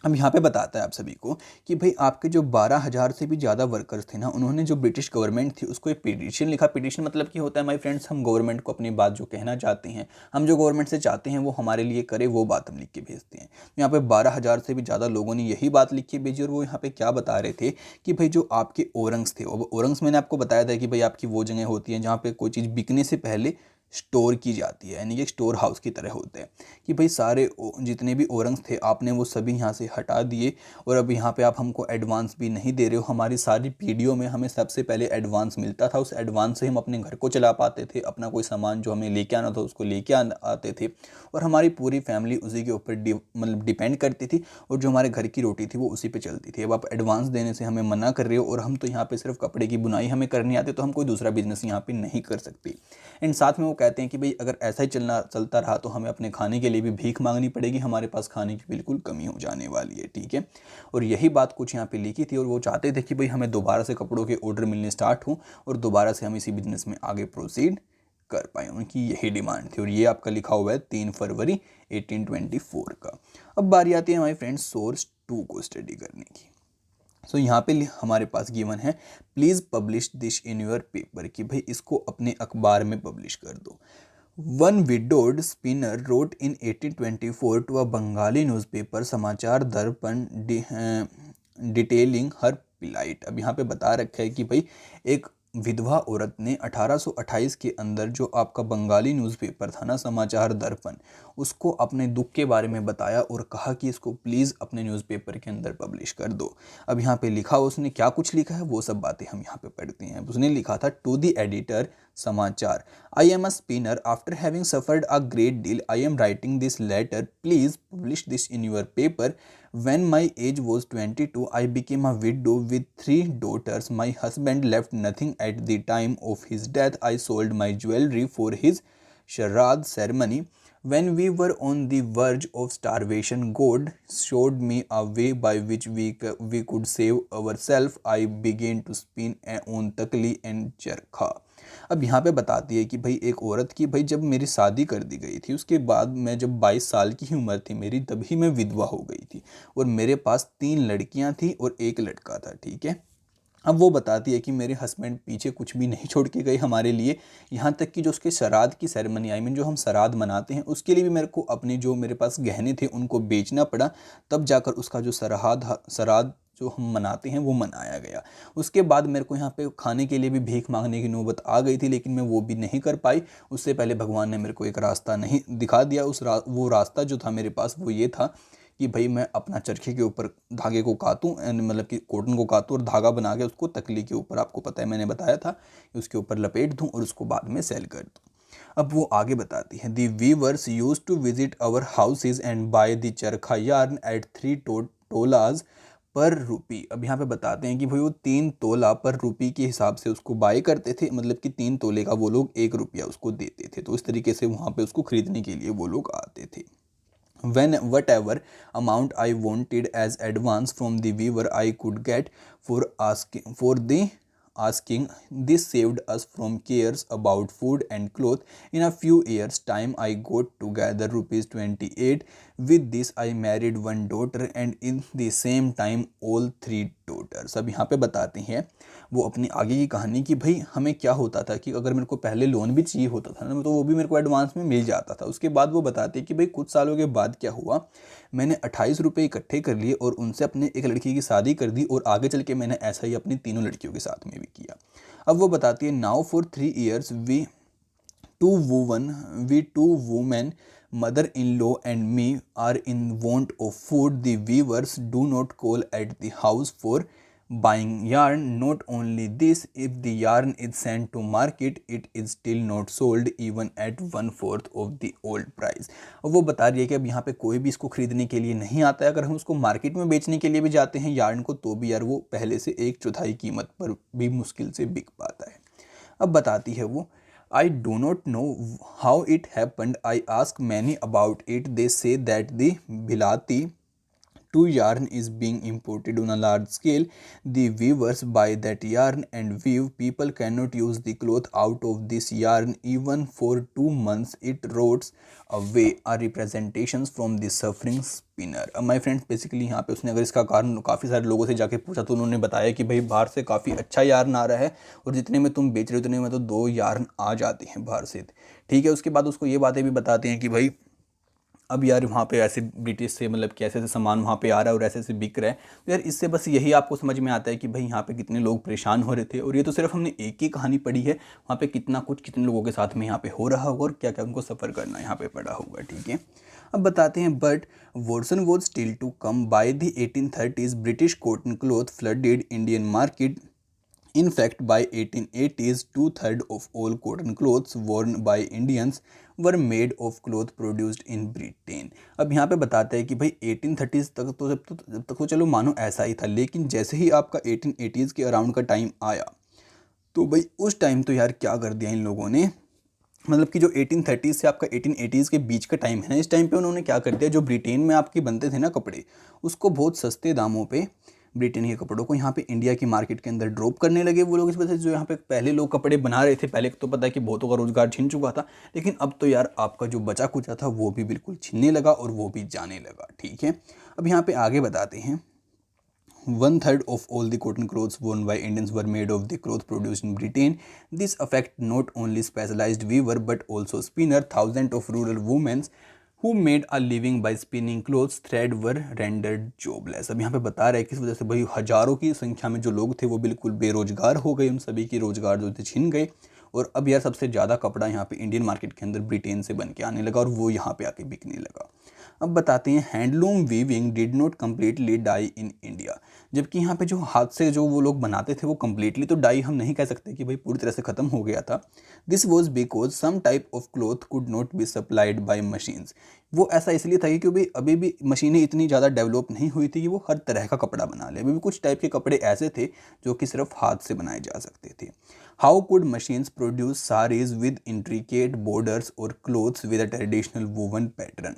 अब यहाँ पे बताता है आप सभी को कि भाई आपके जो 12,000 से भी ज़्यादा वर्कर्स थे ना, उन्होंने जो ब्रिटिश गवर्नमेंट थी उसको एक पिटीशन लिखा। पिटीशन मतलब कि होता है माय फ्रेंड्स, हम गवर्नमेंट को अपनी बात जो कहना चाहते हैं, हम जो गवर्नमेंट से चाहते हैं वो हमारे लिए करे, वो बात हम लिख के भेजते हैं। यहाँ पे 12,000 से भी ज़्यादा लोगों ने यही बात लिख के भेजी और वो यहाँ पे क्या बता रहे थे कि भाई जो आपके ओरंग्स थे, अब ओरंग्स मैंने आपको बताया था कि भाई आपकी वो जगह होती है जहाँ पे कोई चीज़ बिकने से पहले स्टोर की जाती है, यानी कि स्टोर हाउस की तरह होते हैं, कि भाई सारे जितने भी ओरंग्स थे आपने वो सभी यहाँ से हटा दिए और अब यहाँ पे आप हमको एडवांस भी नहीं दे रहे हो। हमारी सारी पीढ़ियों में हमें सबसे पहले एडवांस मिलता था, उस एडवांस से हम अपने घर को चला पाते थे, अपना कोई सामान जो हमें लेके आना था उसको लेके आते थे और हमारी पूरी फैमिली उसी के ऊपर मतलब डिपेंड करती थी और जो हमारे घर की रोटी थी वो उसी पे चलती थी। अब आप एडवांस देने से हमें मना कर रहे हो और हम तो यहाँ पे सिर्फ कपड़े की बुनाई हमें करनी आती, तो हम कोई दूसरा बिजनेस यहाँ पे नहीं कर सकते। एंड साथ में वो कहते हैं कि भाई अगर ऐसा ही चलता रहा तो हमें अपने खाने के लिए भी भीख मांगनी पड़ेगी, हमारे पास खाने की बिल्कुल कमी हो जाने वाली है। ठीक है, और यही बात कुछ यहाँ पे लिखी थी और वो चाहते थे कि भाई हमें दोबारा से कपड़ों के ऑर्डर मिलने स्टार्ट हो और दोबारा से हम इसी बिजनेस में आगे प्रोसीड कर पाए, उनकी यही डिमांड थी। और ये आपका लिखा हुआ है 3 फरवरी 1824 का। अब बारी आती है हमारे फ्रेंड्स सोर्स 2 को स्टडी करने की। सो यहाँ पे हमारे पास गिवन है please publish this in your paper, कि भाई इसको अपने अखबार में पब्लिश कर दो। One widowed spinner wrote in 1824 to a Bengali newspaper Samachar Darpan detailing her plight। अब यहाँ पे बता रखा है कि भाई एक विधवा औरत ने 1828 के अंदर जो आपका बंगाली न्यूज़पेपर था ना समाचार दर्पण, उसको अपने दुख के बारे में बताया और कहा कि इसको प्लीज़ अपने न्यूज़पेपर के अंदर पब्लिश कर दो। अब यहाँ पे लिखा, उसने क्या कुछ लिखा है वो सब बातें हम यहाँ पे पढ़ते हैं। उसने लिखा था to the editor Samachar, I am a spinner after having suffered a great deal I am writing this letter, please publish this in your paper. When my age was 22, I became a widow with 3 daughters. My husband left nothing at the time of his death. I sold my jewelry for his Sharad ceremony. When we were on the verge of starvation, God showed me a way by which we could save ourselves. I began to spin on takli and charkha. अब यहाँ पे बताती है कि भाई एक औरत की भाई जब मेरी शादी कर दी गई थी उसके बाद मैं जब 22 साल की उम्र थी मेरी तभी मैं विधवा हो गई थी और मेरे पास 3 लड़कियां थी और एक लड़का था। ठीक है, अब वो बताती है कि मेरे हस्बैंड पीछे कुछ भी नहीं छोड़ के गए हमारे लिए, यहाँ तक कि जो उसके श्राद्ध की सेरेमनी आई मीन जो हम श्राद्ध मनाते हैं उसके लिए भी मेरे को अपने जो मेरे पास गहने थे उनको बेचना पड़ा, तब जाकर उसका जो श्राद्ध जो हम मनाते हैं वो मनाया गया। उसके बाद मेरे को यहाँ पे खाने के लिए भी भीख मांगने की नौबत आ गई थी लेकिन मैं वो भी नहीं कर पाई। उससे पहले भगवान ने मेरे को एक रास्ता नहीं दिखा दिया। वो रास्ता जो था मेरे पास वो ये था कि भाई मैं अपना चरखे के ऊपर धागे को काटूं, मतलब कि कॉटन को काटूं और धागा बना के उसको तकली के ऊपर, आपको पता है मैंने बताया था, कि उसके ऊपर लपेट दूं और उसको बाद में सेल कर दूं। अब वो आगे बताती है, the weavers use to visit our houses and buy the charkha yarn at 3 tolas per rupee. अब यहाँ पे बताते हैं कि भाई वो 3 तोला पर रुपी के हिसाब से उसको बाय करते थे, मतलब कि 3 तोले का वो लोग 1 रुपया उसको देते थे। तो इस तरीके से वहाँ पे उसको खरीदने के लिए वो लोग आते थे। When whatever amount I wanted as advance from the weaver I could get for the asking. This saved us from cares about food and clothes. In a few years time I got together rupees 28. With this I married one daughter and in the same time all 3 daughters. अब यहाँ पे बताते हैं वो अपनी आगे की कहानी कि भाई हमें क्या होता था कि अगर मेरे को पहले लोन भी चाहिए होता था ना तो वो भी मेरे को एडवांस में मिल जाता था। उसके बाद वो बताते हैं कि भाई कुछ सालों के बाद क्या हुआ, मैंने 28 रुपये इकट्ठे कर लिए और उनसे अपने एक लड़की की शादी कर दी और आगे चल के मैंने ऐसा ही अपनी तीनों लड़कियों के साथ में भी किया। अब वो बताती है, now for 3 years we two women, mother-in-law and me, are in want of food. The weavers do not call at the house for buying yarn. Not only this, if the yarn is sent to market it is still not sold even at 1/4 of the old price. और वो बता रही है कि अब यहाँ पे कोई भी इसको खरीदने के लिए नहीं आता है। अगर हम उसको मार्केट में बेचने के लिए भी जाते हैं यार्न को तो भी यार वो पहले से 1/4 कीमत पर भी मुश्किल से बिक पाता है। अब बताती है वो, I do not know how it happened. I asked many about it. They say that the Bhilati to yarn is being imported on a large scale. The weavers buy that yarn and weave. People cannot use the cloth out of this yarn even for 2 months. It rots away. Are representations from the suffering spinner. अब my friends basically यहाँ पे उसने अगर इसका कारण काफ़ी सारे लोगों से जाके पूछा तो उन्होंने बताया कि भाई बाहर से काफ़ी अच्छा यार्न आ रहा है और जितने में तुम बेच रहे हो उतने में तो 2 यार्न आ जाते हैं बाहर से। ठीक है, उसके बाद उसको ये बातें भी बताते हैं कि भाई अब यार वहाँ पे ऐसे ब्रिटिश से मतलब कि ऐसे ऐसे सामान वहाँ पे आ रहा है और ऐसे ऐसे बिक रहा है। तो यार इससे बस यही आपको समझ में आता है कि भाई यहाँ पे कितने लोग परेशान हो रहे थे और ये तो सिर्फ हमने एक ही कहानी पढ़ी है, वहाँ पे कितने लोगों के साथ में यहाँ पे हो रहा होगा और क्या क्या उनको सफ़र करना यहाँ पे पड़ा होगा। ठीक है, अब बताते हैं, but worse was still to come by the 1830s. British cotton cloth flooded Indian market. In fact, by 1880s, 2/3 of all cotton clothes worn by Indians were made of cloth produced in Britain. अब यहाँ पे बताते हैं कि भाई 1830s तक तो जब तक तो चलो मानो ऐसा ही था, लेकिन जैसे ही आपका 1880s के अराउंड का टाइम आया तो भाई उस टाइम तो यार क्या कर दिया इन लोगों ने, मतलब कि जो 1830s से आपका 1880s के बीच का टाइम है ना, इस टाइम पे उन्होंने क्या कर दिया, जो ब्रिटेन में आपके बनते थे ना कपड़े उसको बहुत सस्ते दामों पे ब्रिटेन के कपड़ों को यहाँ पे इंडिया की मार्केट के अंदर ड्रॉप करने लगे वो लोग। इस वजह से जो यहाँ पे पहले लोग कपड़े बना रहे थे, पहले तो पता है कि बहुतों का रोजगार छिन चुका था, लेकिन अब तो यार आपका जो बचा कुचा था वो भी बिल्कुल छिनने लगा और वो भी जाने लगा। ठीक है, अब यहाँ पे आगे बताते हैं, 1/3 of all the cotton clothes worn by Indians were made of the cloth produced in Britain. This affect not only specialized weaver but also spinner. Thousands of rural women who made a living by spinning clothes thread were rendered jobless. अब यहाँ पे बता रहे हैं किस वजह से भाई हजारों की संख्या में जो लोग थे वो बिल्कुल बेरोजगार हो गए, उन सभी की रोजगार जो थे छिन गए और अब यार सबसे ज़्यादा कपड़ा यहाँ पे इंडियन मार्केट के अंदर ब्रिटेन से बन के आने लगा और वो यहाँ पे आके बिकने लगा। अब बताते हैं, handloom weaving did not completely die in India. जबकि यहाँ पे जो हाथ से जो वो लोग बनाते थे वो कम्प्लीटली तो डाई हम नहीं कह सकते कि भाई पूरी तरह से ख़त्म हो गया था. This was because some type of cloth could not be supplied by machines. वो ऐसा इसलिए था क्योंकि अभी भी मशीनें इतनी ज़्यादा डेवलप नहीं हुई थी कि वो हर तरह का कपड़ा बना ले. अभी भी कुछ टाइप के कपड़े ऐसे थे जो कि सिर्फ हाथ से बनाए जा सकते थे. How could machines produce saris with intricate borders और clothes with a traditional woven pattern.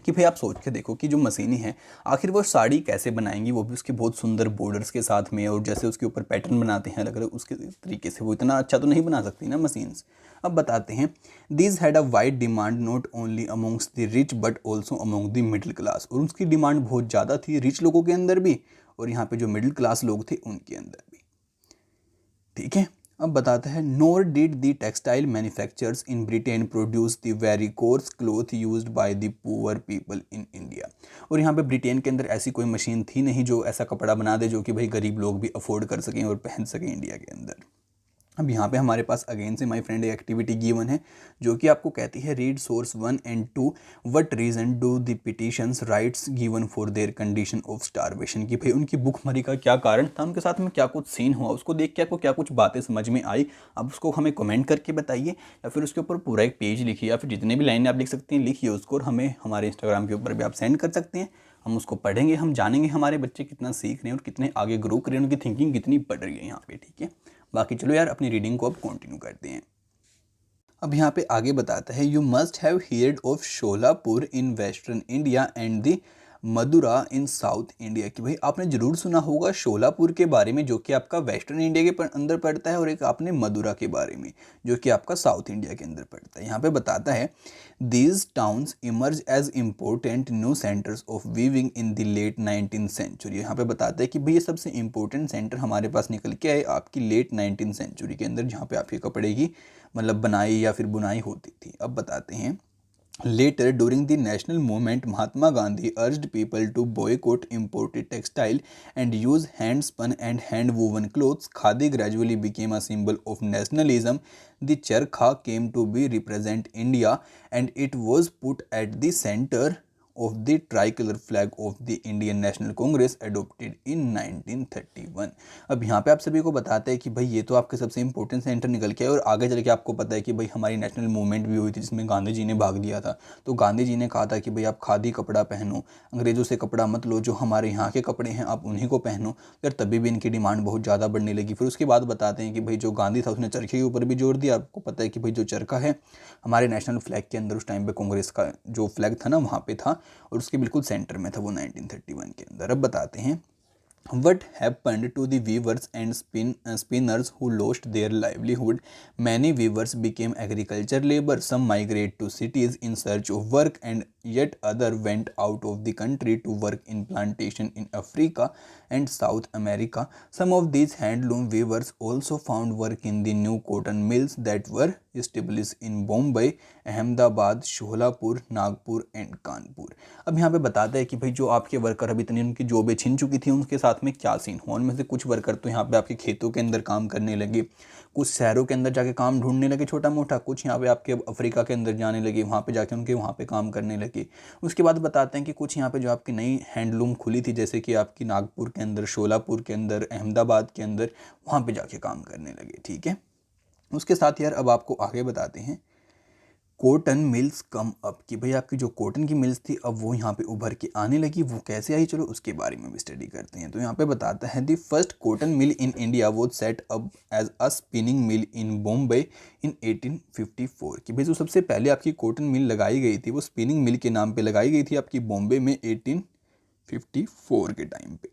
कि भाई आप सोच के देखो कि जो मशीनी है आखिर वो साड़ी कैसे बनाएंगी, वो भी उसके बहुत सुंदर बॉर्डर्स के साथ में, और जैसे उसके ऊपर पैटर्न बनाते हैं अलग अलग उसके तरीके से, वो इतना अच्छा तो नहीं बना सकती ना मशीन्स। अब बताते हैं, these had a wide demand not only amongst the rich but also among the middle class, और उसकी डिमांड बहुत ज़्यादा थी रिच लोगों के अंदर भी, और यहाँ पे जो मिडिल क्लास लोग थे उनके अंदर भी। ठीक है, अब बताते हैं, nor did the textile manufacturers in Britain produce the very coarse cloth used by the poor people in India, और यहाँ पे ब्रिटेन के अंदर ऐसी कोई मशीन थी नहीं जो ऐसा कपड़ा बना दे जो कि भाई गरीब लोग भी अफोर्ड कर सकें और पहन सकें इंडिया के अंदर। अब यहाँ पे हमारे पास अगेन से माय फ्रेंड एक एक्टिविटी गिवन है जो कि आपको कहती है, read source 1 and 2, what reason do the petitions writes given for their condition of starvation, कि भाई उनकी भूखमरी का क्या कारण था, उनके साथ में क्या कुछ सीन हुआ, उसको देख के आपको क्या कुछ बातें समझ में आई, अब उसको हमें कमेंट करके बताइए, या फिर उसके ऊपर पूरा एक पेज लिखिए, या फिर जितने भी लाइनें आप लिख सकते हैं लिखिए उसको, और हमें हमारे इंस्टाग्राम के ऊपर भी आप सेंड कर सकते हैं। हम उसको पढ़ेंगे, हम जानेंगे हमारे बच्चे कितना सीख रहे हैं और कितने आगे ग्रो कर रहे हैं, उनकी थिंकिंग कितनी बढ़ रही है यहाँ पे। ठीक है, बाकी चलो यार अपनी रीडिंग को अब कंटिन्यू करते हैं। अब यहाँ पे आगे बताता है, you must have heard of Sholapur in western India and the Madura in south India, कि भाई आपने जरूर सुना होगा शोलापुर के बारे में जो कि आपका वेस्टर्न इंडिया के अंदर पड़ता है, और एक आपने मदुरा के बारे में जो कि आपका साउथ इंडिया के अंदर पड़ता है। यहाँ पे बताता है, these towns emerge as important new centres of weaving in the late 19th century. यहाँ पे बताता है कि भाई ये सबसे इंपॉर्टेंट सेंटर हमारे पास निकल के आए आपकी लेट 19th सेंचुरी के अंदर, जहाँ पे आपके कपड़े की मतलब बनाई या फिर बुनाई होती थी। अब बताते हैं, later during the national movement Mahatma Gandhi urged people to boycott imported textile and use hand spun and hand woven clothes. Khadi gradually became a symbol of nationalism. The charkha came to be represent India and it was put at the center of the tricolor flag of the Indian National Congress adopted in 1931। अब यहाँ पे आप सभी को बताते हैं कि भाई ये तो आपके सबसे इंपॉर्टेंट सेंटर निकल के आए, और आगे चल के आपको पता है कि भाई हमारी नेशनल मूवमेंट भी हुई थी जिसमें गांधी जी ने भाग लिया था। तो गांधी जी ने कहा था कि भाई आप खादी कपड़ा पहनो, अंग्रेज़ों से कपड़ा मत लो, जो हमारे यहाँ के कपड़े हैं आप उन्हीं को पहनो। यार तभी भी इनकी डिमांड बहुत ज़्यादा बढ़ने लगी। फिर उसके बाद बताते हैं कि भाई जो गांधी था उसने चरखे के ऊपर भी जोर दिया। आपको पता है कि भाई जो चरखा है हमारे नेशनल फ्लैग के अंदर उस टाइम पे कांग्रेस का जो फ्लैग था ना वहाँ पे था, और उसके बिल्कुल सेंटर में था वो 1931 के अंदर। अब बताते हैं, what happened to the weavers and spinners who lost their livelihood? Many weavers became agriculture labor. Some migrated to cities in search of work, and yet other went out of the country to work in plantation in Africa and South America. Some of these handloom weavers also found work in the new cotton mills that were established in Bombay, Ahmedabad, Sholapur, Nagpur and Kanpur. अब यहाँ पे बताता है कि भाई जो आपके worker अभी इतनी उनकी जॉबें छिन चुकी थी उनके साथ में क्या सीन हुआ। उनमें से कुछ वर्कर तो यहाँ पे आपके खेतों के अंदर काम करने लगे, कुछ शहरों के अंदर जाके काम ढूंढने लगे छोटा मोटा, कुछ यहाँ पे आपके अफ्रीका के अंदर जाने लगे, वहाँ पे जाके उनके वहाँ पे काम करने लगे। उसके बाद बताते हैं कि कुछ यहाँ पे जो आपकी नई हैंडलूम खुली थी जैसे कि आपकी नागपुर के अंदर, शोलापुर के अंदर, अहमदाबाद के अंदर, वहाँ पे जाके काम करने लगे। ठीक है, उसके साथ यार अब आपको आगे बताते हैं, कॉटन मिल्स कम अप, कि भाई आपकी जो कॉटन की मिल्स थी अब वो यहाँ पे उभर के आने लगी। वो कैसे आई, चलो उसके बारे में भी स्टडी करते हैं। तो यहाँ पे बताता है, the first cotton mill in India was set up as a spinning mill in Bombay in 1854, कि भाई जो सबसे पहले आपकी कॉटन मिल लगाई गई थी वो स्पिनिंग मिल के नाम पे लगाई गई थी आपकी बॉम्बे में 1854 के टाइम पे।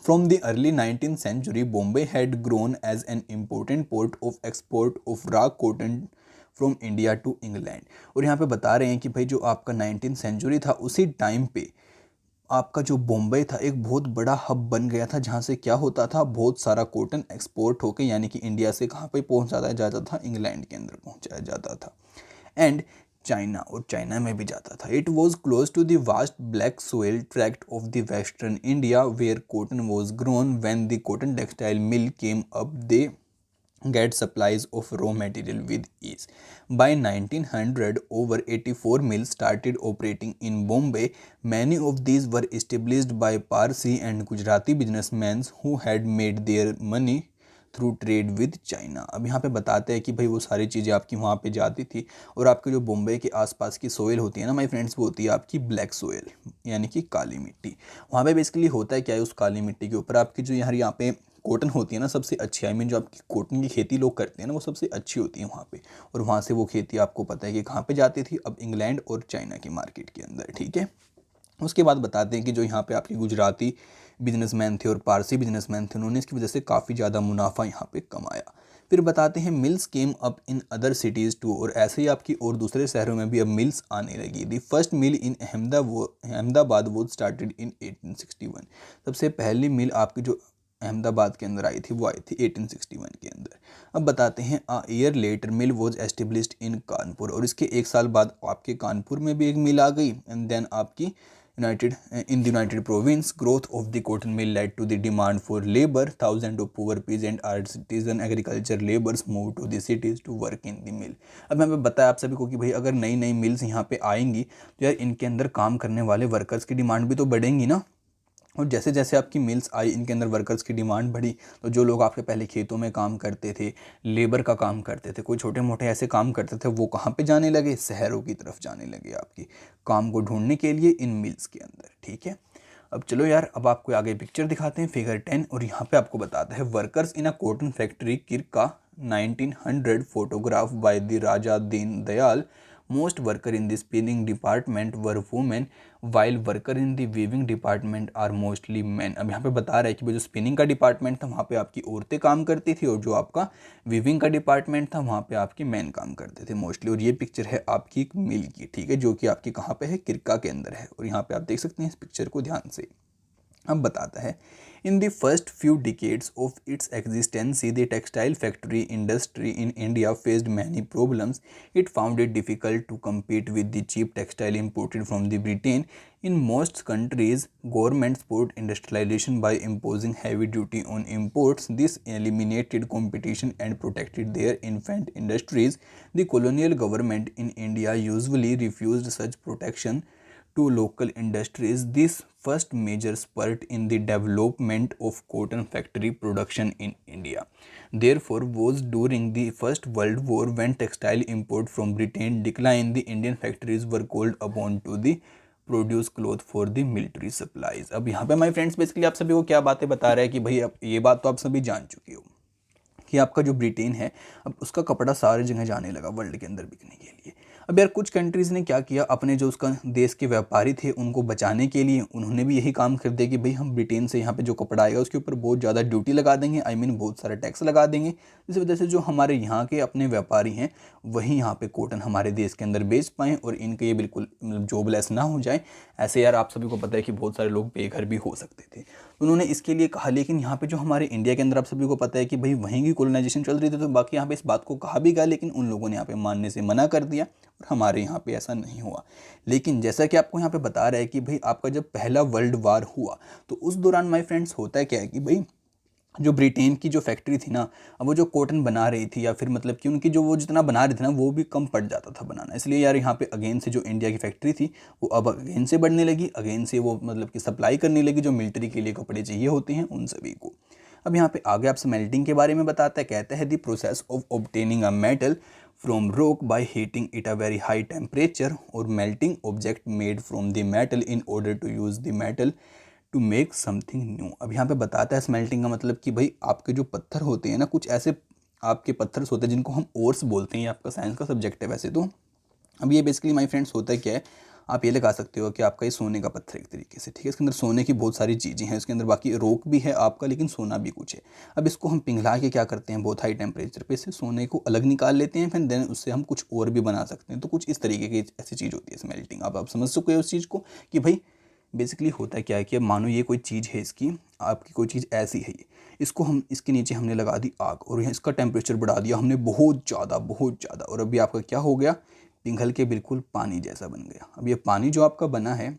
From the early 19th century, Bombay had grown as an important port of export of raw cotton from India to England. और यहाँ पे बता रहे हैं कि भाई जो आपका 19th सेंचुरी था उसी टाइम पे आपका जो बॉम्बे था एक बहुत बड़ा हब बन गया था, जहाँ से क्या होता था बहुत सारा कॉटन एक्सपोर्ट होके यानी कि इंडिया से कहाँ पे पहुँचाया जाता था, इंग्लैंड के अंदर पहुँचाया जाता था, एंड चाइना, और चाइना में भी जाता था। It was close to the vast black soil tract of the western India where cotton was grown. When the cotton textile mill came up they get supplies of raw material with ease. By 1900, over 84 mills started operating in Bombay. Many of these were established by Parsi and Gujarati businessmen who had made their money through trade with China. अब यहाँ पे बताते हैं कि भाई वो सारी चीज़ें आपकी वहाँ पे जाती थी, और आपके जो बॉम्बे के आसपास की सोइल होती है ना माय फ्रेंड्स, वो होती है आपकी ब्लैक सोइल यानी कि काली मिट्टी। वहाँ पे बेसिकली होता है क्या है, उस काली मिट्टी के ऊपर आपकी जो यहाँ पे कॉटन होती है ना सबसे अच्छी, आई मीन जो आपकी कॉटन की खेती लोग करते हैं ना वो सबसे अच्छी होती है वहाँ पे। और वहाँ से वो खेती आपको पता है कि कहाँ पे जाती थी, अब इंग्लैंड और चाइना की मार्केट के अंदर, ठीक है। उसके बाद बताते हैं कि जो यहाँ पे आपके गुजराती बिजनेसमैन थे और पारसी बिजनेसमैन थे, उन्होंने इसकी वजह से काफ़ी ज़्यादा मुनाफा यहाँ पे कमाया। फिर बताते हैं mills came up in other cities too, और ऐसे ही आपकी और दूसरे शहरों में भी अब मिल्स आने लगी। The first mill in Ahmedabad was started in 1861। सबसे पहली मिल आपकी जो अहमदाबाद के अंदर आई थी वो आई थी 1861 के अंदर। अब बताते हैं a year later mill was established in Kanpur, और इसके एक साल बाद आपके कानपुर में भी एक मिल आ गई। एंड देन आपकी United Provinces growth of the cotton mill led to the demand for labour, thousand of poor peasant artisan agriculture labours move to the cities to work in the mill. अब मैं बताया आप सभी को कि भाई अगर नई नई मिल्स यहाँ पे आएंगी तो यार इनके अंदर काम करने वाले वर्कर्स की डिमांड भी तो बढ़ेंगी ना। और जैसे जैसे आपकी मिल्स आई इनके अंदर वर्कर्स की डिमांड बढ़ी, तो जो लोग आपके पहले खेतों में काम करते थे, लेबर का काम करते थे, कोई छोटे मोटे ऐसे काम करते थे, वो कहाँ पे जाने लगे, शहरों की तरफ जाने लगे आपकी काम को ढूंढने के लिए इन मिल्स के अंदर, ठीक है। अब चलो यार, अब आपको आगे पिक्चर दिखाते हैं फिगर 10, और यहाँ पे आपको बताता है workers in a cotton factory circa 1900 photograph by the Raja Deen Dayal. Most worker in the spinning department were women, while worker in the weaving department are mostly men। अब यहाँ पे बता रहा है कि वो जो स्पिनिंग का डिपार्टमेंट था वहाँ पे आपकी औरतें काम करती थी, और जो आपका वीविंग का डिपार्टमेंट था वहाँ पे आपके मैन काम करते थे मोस्टली। और ये पिक्चर है आपकी एक मिल की, ठीक है, जो कि आपकी कहाँ पे है, किरका के अंदर है। और यहाँ पे आप देख सकते हैं इस पिक्चर को ध्यान से। अब बताता है in the first few decades of its existence, the textile factory industry in India faced many problems. It found it difficult to compete with the cheap textile imported from the Britain. In most countries, governments support industrialization by imposing heavy duty on imports. This eliminated competition and protected their infant industries. The colonial government in India usually refused such protection to local industries. This first major spurt in the development of cotton factory production in India, therefore, was during the First World War, when textile import from Britain declined. The Indian factories were called upon to the produce cloth for the military supplies. अब यहाँ पे my friends basically आप सभी को क्या बातें बता रहा है कि भाई अब ये बात तो आप सभी जान चुके हो कि आपका जो ब्रिटेन है अब उसका कपड़ा सारी जगह जाने लगा वर्ल्ड के अंदर बिकने के लिए। अब यार कुछ कंट्रीज़ ने क्या किया, अपने जो उसका देश के व्यापारी थे उनको बचाने के लिए उन्होंने भी यही काम कर दिया कि भाई हम ब्रिटेन से यहाँ पे जो कपड़ा आएगा उसके ऊपर बहुत ज़्यादा ड्यूटी लगा देंगे, आई मीन बहुत सारा टैक्स लगा देंगे, जिस वजह से जो हमारे यहाँ के अपने व्यापारी हैं वही यहाँ पे कॉटन हमारे देश के अंदर बेच पाएँ और इनके ये बिल्कुल जॉबलेस ना हो जाए। ऐसे यार आप सभी को पता है कि बहुत सारे लोग बेघर भी हो सकते थे, उन्होंने इसके लिए कहा। लेकिन यहाँ पे जो हमारे इंडिया के अंदर आप सभी को पता है कि भाई वहीं की कॉलोनाइजेशन चल रही थी, तो बाकी यहाँ पे इस बात को कहा भी गया, लेकिन उन लोगों ने यहाँ पे मानने से मना कर दिया और हमारे यहाँ पे ऐसा नहीं हुआ। लेकिन जैसा कि आपको यहाँ पे बता रहा है कि भाई आपका जब पहला वर्ल्ड वार हुआ तो उस दौरान माय फ्रेंड्स होता है क्या है कि भाई जो ब्रिटेन की जो फैक्ट्री थी ना, अब वो जो कॉटन बना रही थी या फिर मतलब कि उनकी जो वो जितना बना रही थी ना वो भी कम पड़ जाता था बनाना, इसलिए यार यहाँ पे अगेन से जो इंडिया की फैक्ट्री थी वो अब अगेन से बढ़ने लगी, अगेन से वो मतलब कि सप्लाई करने लगी जो मिलिट्री के लिए कपड़े चाहिए होते हैं उन सभी को। अब यहाँ पे आगे आप स्मेल्टिंग के बारे में बताता है, कहता है the process of obtaining a metal from rock by heating it a very high temperature और melting object made from the metal in order to use the metal to make something new. अब यहाँ पे बताता है smelting का मतलब कि भाई आपके जो पत्थर होते हैं ना, कुछ ऐसे आपके पत्थर होते हैं जिनको हम ओर्स बोलते हैं, ये आपका साइंस का सब्जेक्ट है वैसे तो। अब ये बेसिकली माय फ्रेंड्स होता है क्या है, आप ये लगा सकते हो कि आपका ये सोने का पत्थर एक तरीके से, ठीक है, इसके अंदर सोने की बहुत सारी चीज़ें हैं, इसके अंदर बाकी रॉक भी है आपका लेकिन सोना भी कुछ है। अब इसको हम पिघला के क्या करते हैं, बहुत हाई टेम्परेचर पे से सोने को अलग निकाल लेते हैं, फिर देन उससे हम कुछ और भी बना सकते हैं। तो कुछ इस तरीके की ऐसी चीज़ होती है स्मेल्टिंग। अब आप समझ सकते हो उस चीज़ को कि भाई बेसिकली होता है क्या है कि अब मानो ये कोई चीज़ है, इसकी आपकी कोई चीज़ ऐसी है, इसको हम इसके नीचे हमने लगा दी आग और यहाँ इसका टेम्परेचर बढ़ा दिया हमने बहुत ज़्यादा, और अभी आपका क्या हो गया, पिघल के बिल्कुल पानी जैसा बन गया। अब ये पानी जो आपका बना है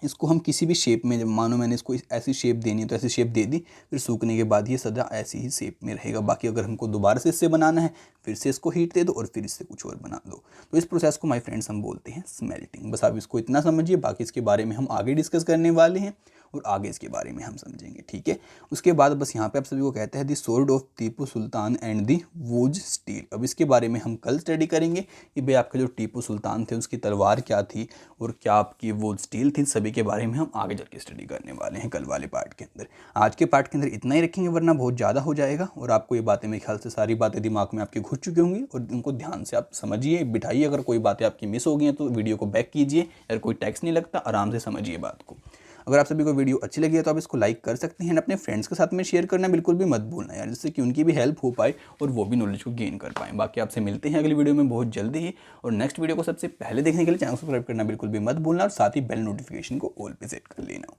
इसको हम किसी भी शेप में, जब मानो मैंने इसको ऐसी शेप देनी है तो ऐसी शेप दे दी, फिर सूखने के बाद ये सदा ऐसी ही शेप में रहेगा। बाकी अगर हमको दोबारा से इससे बनाना है फिर से इसको हीट दे दो और फिर इससे कुछ और बना दो। तो इस प्रोसेस को माय फ्रेंड्स हम बोलते हैं स्मेल्टिंग। बस आप इसको इतना समझिए, बाकी इसके बारे में हम आगे डिस्कस करने वाले हैं। और आगे इसके बारे में हम समझेंगे, ठीक है। उसके बाद बस यहाँ पे आप सभी को कहते हैं the sword of Tipu sultan and the was steel. अब इसके बारे में हम कल स्टडी करेंगे कि भाई आपके जो टीपू सुल्तान थे उसकी तलवार क्या थी और क्या आपकी वुज स्टील थी, सभी के बारे में हम आगे चल के स्टडी करने वाले हैं कल वाले पार्ट के अंदर। आज के पार्ट के अंदर इतना ही रखेंगे वरना बहुत ज़्यादा हो जाएगा और आपको ये बातें मेरे ख्याल से सारी बातें दिमाग में आपके घुस चुकी होंगी और इनको ध्यान से आप समझिए, बिठाइए। अगर कोई बातें आपकी मिस हो गई हैं तो वीडियो को बैक कीजिए, अगर कोई टेक्स्ट नहीं लगता आराम से समझिए बात को। अगर आप सभी को वीडियो अच्छी लगी है तो आप इसको लाइक कर सकते हैं, अपने फ्रेंड्स के साथ में शेयर करना बिल्कुल भी मत भूलना यार, जिससे कि उनकी भी हेल्प हो पाए और वो भी नॉलेज को गेन कर पाएँ। बाकी आपसे मिलते हैं अगली वीडियो में बहुत जल्दी ही, और नेक्स्ट वीडियो को सबसे पहले देखने के लिए चैनल सब्सक्राइब करना बिल्कुल भी मत भूलना और साथ ही बेल नोटिफिकेशन को ऑल पे सेट कर लेना।